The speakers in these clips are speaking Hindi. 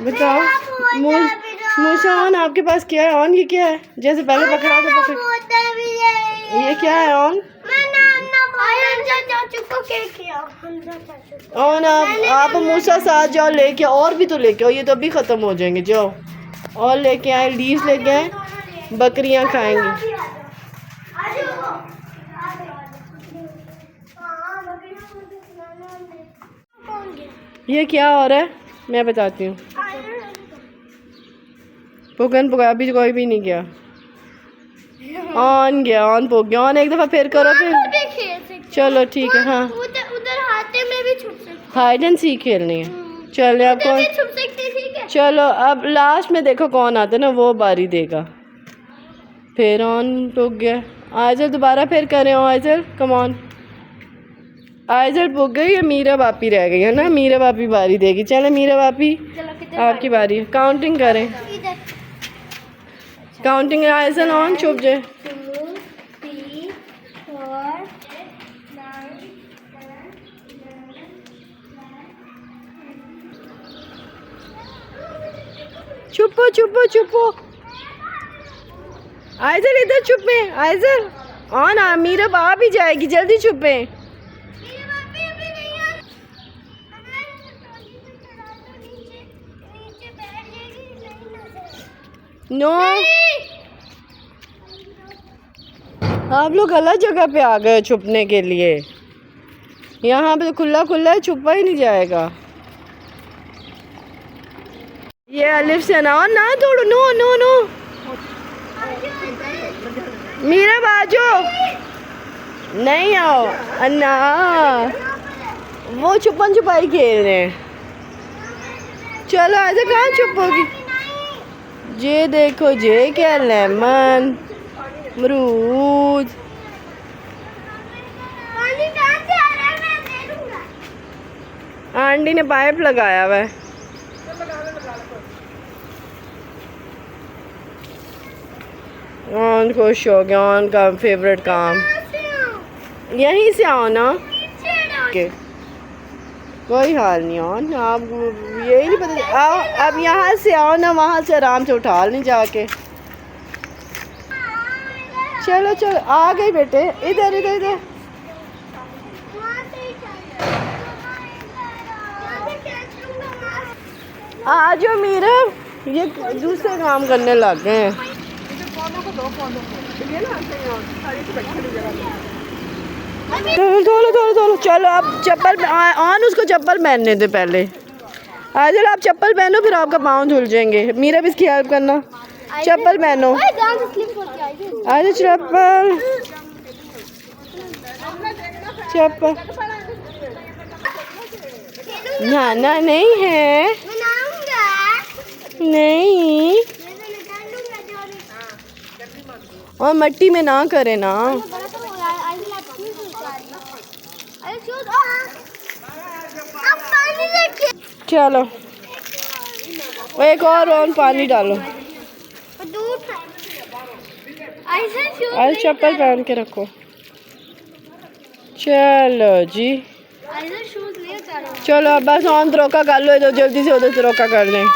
बताओ मूसा आपके पास क्या है? ऑन ये क्या है? जैसे पहले पकड़ा तो पकड़, ये क्या है ऑन? ऑन आप मूसा साथ जाओ लेके, और भी तो लेके आओ, ये तो अभी ख़त्म हो जाएंगे। जाओ और लेके आए, लीव्स लेके आए, बकरियां खाएंगी। ये क्या हो रहा है मैं बताती हूँ। पुकन पुका अभी कोई भी नहीं गया। ऑन गया, ऑन पुक गया। ऑन एक दफ़ा फिर करो फिर। चलो ठीक है। हाँ उधर हाथे में भी छुप सकते, हाइड एंड सीक खेलनी है। चलो अब कौन छुप सकते, ठीक है। चलो अब लास्ट में देखो कौन आता है ना, वो बारी देगा। फिर ऑन पुक गया। आइजल दोबारा फिर करें। Aizawl come on. आइजल पुक गई है, मीरा बापी रह गई है ना। मीरा बापी बारी देगी। चलो मीरा बापी आपकी बारी। काउंटिंग करें, काउंटिंग। आइजल ऑन चुप जाए। 2 3 4 चुपो चुपो चुपो। आइजल इधर चुप में। आइजल ऑन। मीरा बाप ही जाएगी, जल्दी चुप में। नो आप लोग अलग जगह पे आ गए छुपने के लिए। यहाँ पे तो खुला खुला है, छुपा ही नहीं जाएगा। ये अलिफ से ना ना तोड़ो। नो नो नो मीरा बाजो नहीं आओ अन्ना। वो छुपन छुपाई खेल रहे हैं। चलो ऐसे कहाँ छुप होगी। ये देखो जे क्या लेमन अमरूद। आंटी ने पाइप लगाया हुआ है। ऑन खुश हो गया। ऑन का फेवरेट काम। यहीं से आओ ना के कोई हाल नहीं। ऑन आप यही नहीं पता। आओ अब यहाँ से आओ ना, वहाँ से आराम से उठा नहीं जाके। चलो चलो आ गए बेटे। इधर इधर इधर आ जाओ मीरा। ये दूसरे काम करने लग गए हैं। थोड़ा थोड़ा थोड़ा। चलो अब चप्पल ऑन, उसको चप्पल पहनने दे पहले। आजल आप चप्पल पहनो, फिर आपका पाँव धुल जाएंगे। मीरा भी इसकी हेल्प करना। चप्पल पहनो। आजल चप्पल चप्पल ना ना नहीं है नहीं। और मट्टी में ना करे ना। चलो एक और पानी डालो। अरे चप्पल पहन के रखो। चलो जी चलो अब बस ऑन रोका कर लो। इधर जल्दी से उधर से रोका कर लें।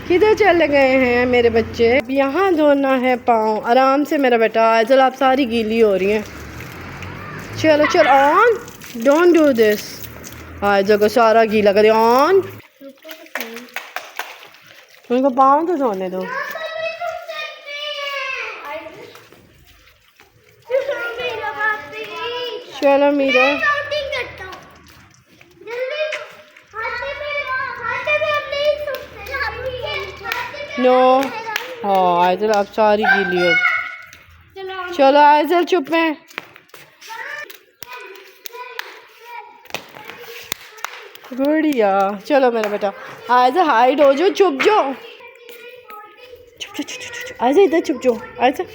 किधर चले गए हैं मेरे बच्चे? यहाँ धोना है पाँव आराम से मेरा बेटा। आइजल आप सारी गीली हो रही हैं। चलो चलो on. Don't do this. Aizawl को सारा गीला करे। ऑन उनको पाँव तो धोने दो। चलो मीरा। नो हाँ आइजल आप सारी गीली हो। चलो आइजल चुप में। बढ़िया। चलो मेरा बेटा आइजल हाइड हो जाओ, चुप जाओ। चुप चुप चुप चुप। आइजल इधर चुप जाओ। आइजल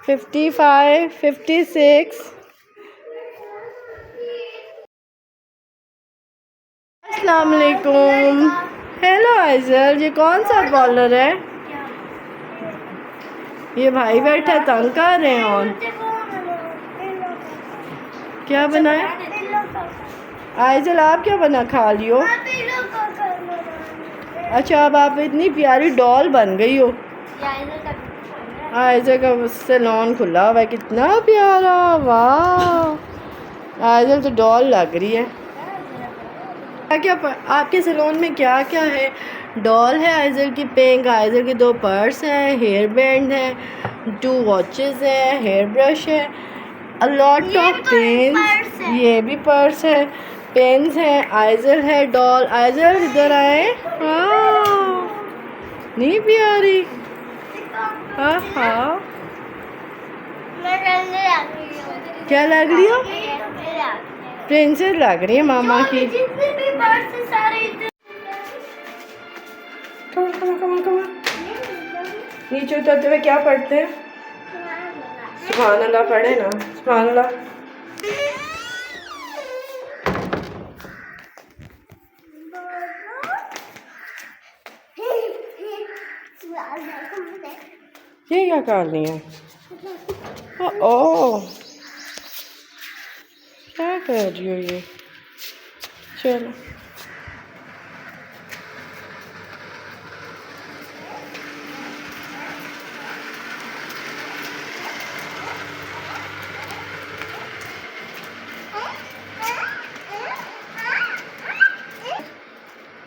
$55, $56 अस्सलाम वालेकुम। हेलो आइजल, ये कौन सा बॉलर है? ये भाई बैठे तंग कर रहे हैं। और क्या बनाए? आइजल आप क्या बना खा लियो? अच्छा, अब आप इतनी प्यारी डॉल बन गई हो। आइजल का सैलून खुला हुआ है, कितना प्यारा, वाह। आइजल तो डॉल लग रही है। क्या आपके सैलून में क्या क्या है? डॉल है आइजल की पिंक, आइजल के 2 पर्स हैं, हेयर बैंड है, 2 वॉचेस है, हेयर ब्रश है, अ लॉट ऑफ पेन्स, ये भी पर्स है, पेन्स है, आइजल है, डॉल। आइजल इधर आए, नहीं प्यारी? हाँ हाँ, क्या लग रही हो? प्रिंसेस लग रही है मामा की। कमा नीचे उतरते हुए क्या पढ़ते हैं? सुभान अल्लाह पढ़े ना, सुभान अल्लाह। ये क्या कर रही है? ओ क्या कर रही हो ये? चलो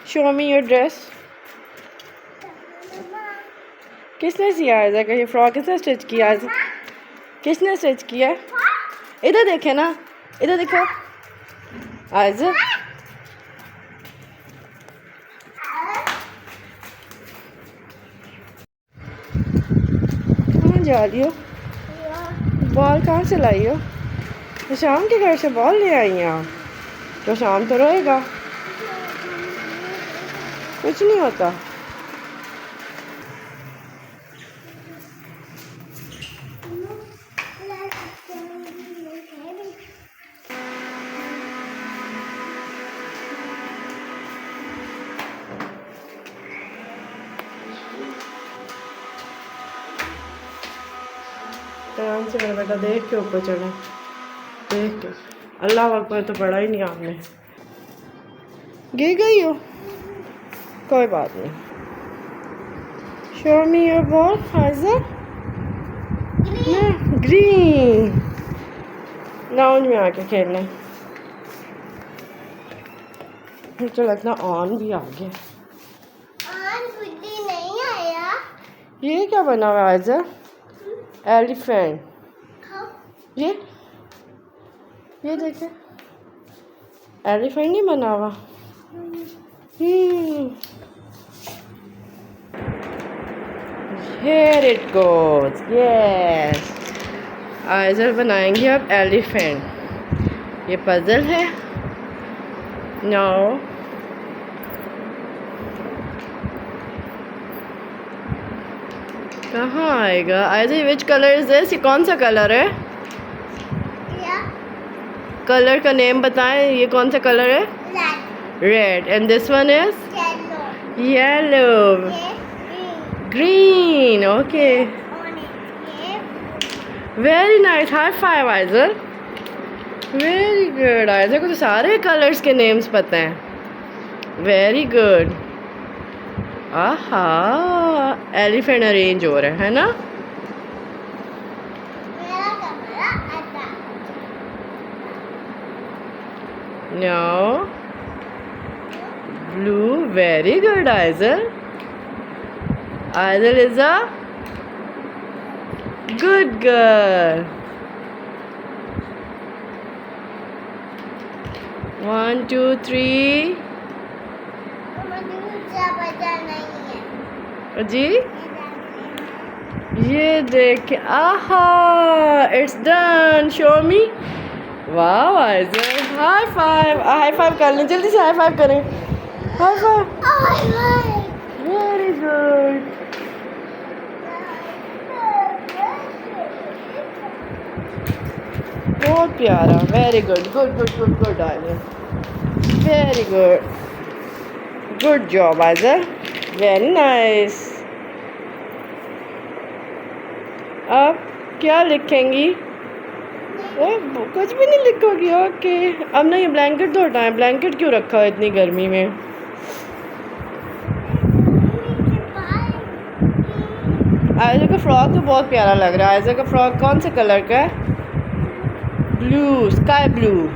शो मी योर ड्रेस। किसने सिया है? ये फ्रॉक किसने स्टिच किया है? किसने स्टिच किया है? इधर देखे ना, इधर देखो आइज़ा। कहाँ जा रही हो? बॉल कहाँ से लाई हो? तो शाम के घर से बॉल ले आई हैं आप? तो शाम तो रहेगा, कुछ नहीं होता। आराम से मेरा बेटा देख के ऊपर चढ़ा, देख के। अल्लाह अकबर तो पढ़ा ही नहीं आपने। गिर गई हो? कोई बात नहीं। Show me your ball Aiza. Green, lounge में आके खेलना। मुझे लगता ऑन भी आ गया। नहीं आया। ये क्या बना हुआ है आइज़ा? एलिफेंट। ये देखे, एलिफेंट नहीं बना हुआ। Here it goes, yes। आइज़ल बनाएंगे अब एलिफेंट। ये पजल है। नो, कहाँ आएगा? आइज़ल विच कलर इज दिस? ये कौन सा कलर है? कलर का नेम बताएं, ये कौन सा कलर है? Red. And this one is yellow, green. Okay, very nice. High five Aizal, very good. Aizal को तो सारे कलर्स के नेम्स पता हैं। Very good. आहा, एलिफेंट अरेंज हो रहा है ना? No, blue. Very good, Aizal. Aizal is a good girl. 1, 2, 3. जी, ये देख। आहा, इट्स डन। Show me. वाह Aizal, high five. High five कर लें, जल्दी से हाई फाइव करें। High five, very good. बहुत प्यारा, very good, good good good good Aizal, very good. Good job Aizal, very nice. अब क्या लिखेंगी? कुछ भी नहीं लिखोगी? ओके। अब ना ये ब्लैंकेट तो हटाएं, ब्लैंकेट क्यों रखा है इतनी गर्मी में? आयजा का फ्रॉक तो बहुत प्यारा लग रहा है। आयजा का फ्रॉक कौन से कलर का है? Blue, sky blue.